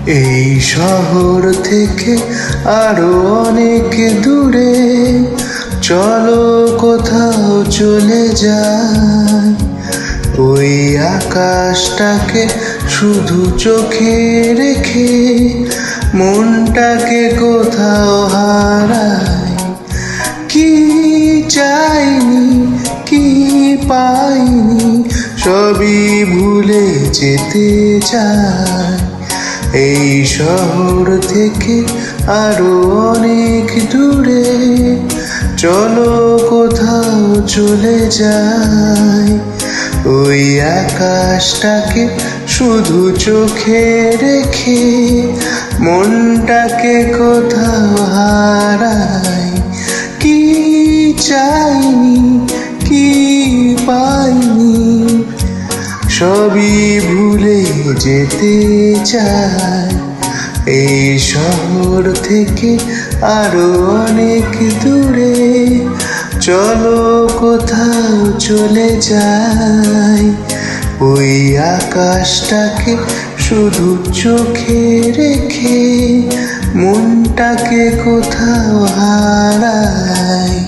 এই শহর থেকে আরো অনেক দূরে চলো কোথাও চলে যাই। ওই আকাশটাকে শুধু চোখে রেখে মনটাকে কোথাও হারাই। কি চাইনি কি পাইনি সবই ভুলে যেতে চাই। এই শহর থেকে আরো অনেক দূরে চলো কোথাও চলে যাই। ওই আকাশটাকে শুধু চোখে রেখে মনটাকে কোথাও হারাই। কি চাইনি কি পাইনি সবই ভুলে যেতে চাই। এই শহর থেকে আরো অনেক দূরে চলো কোথাও চলে যাই। ওই আকাশটাকে শুধু চোখে রেখে মনটাকে কোথাও হারাই।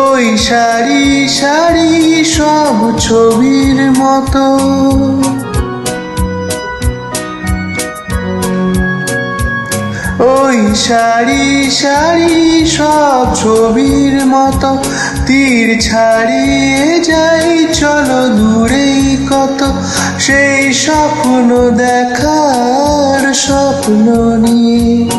ওই সারি সারি সব ছবির মতো ওই সারি সারি সব ছবির মতো তীর ছাড়িয়ে যাই চলো দূরেই কত। সেই স্বপ্ন দেখার স্বপ্ন নিয়ে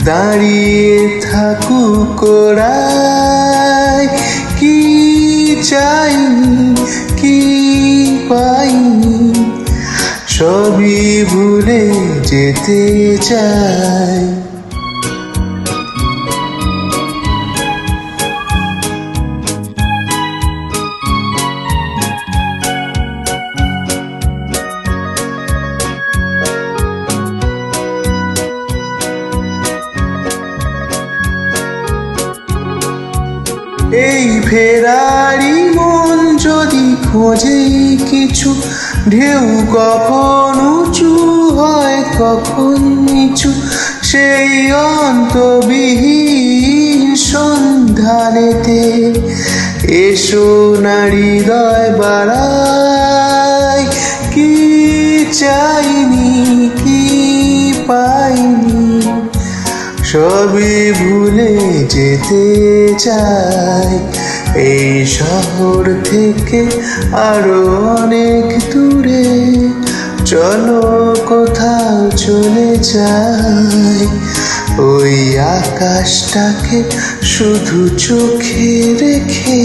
দাঁড়িয়ে থাকুক ওরাই। কি চাইনি কি পাইনি সবই ভুলে যেতে চাই। এই ফেরারি মন যদি খোঁজে কিছু, ঢেউ কখন উঁচু হয় কখন নিচু, সেই অন্তবিহীন সন্ধানেতে এসো না হৃদয় বাড়াই। কি চাইনি কি পাইনি সবই ভুলে যেতে চাই। এই শহর থেকে আরো অনেক দূরে চলো কোথাও চলে যাই। ওই আকাশটাকে শুধু চোখে রেখে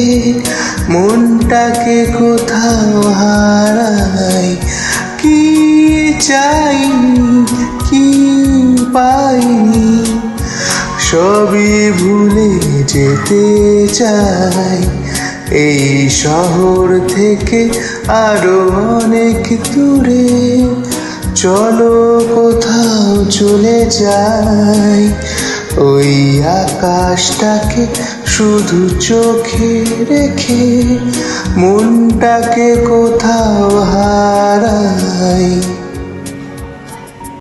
মনটাকে কোথাও হারাই। কি চাইনি কি পাইনি সবই ভুলে যেতে চাই। এই শহর থেকে আরো অনেক দূরে চলো কোথাও চলে যাই। ওই আকাশটাকে শুধু চোখে রেখে মনটাকে কোথাও হারাই।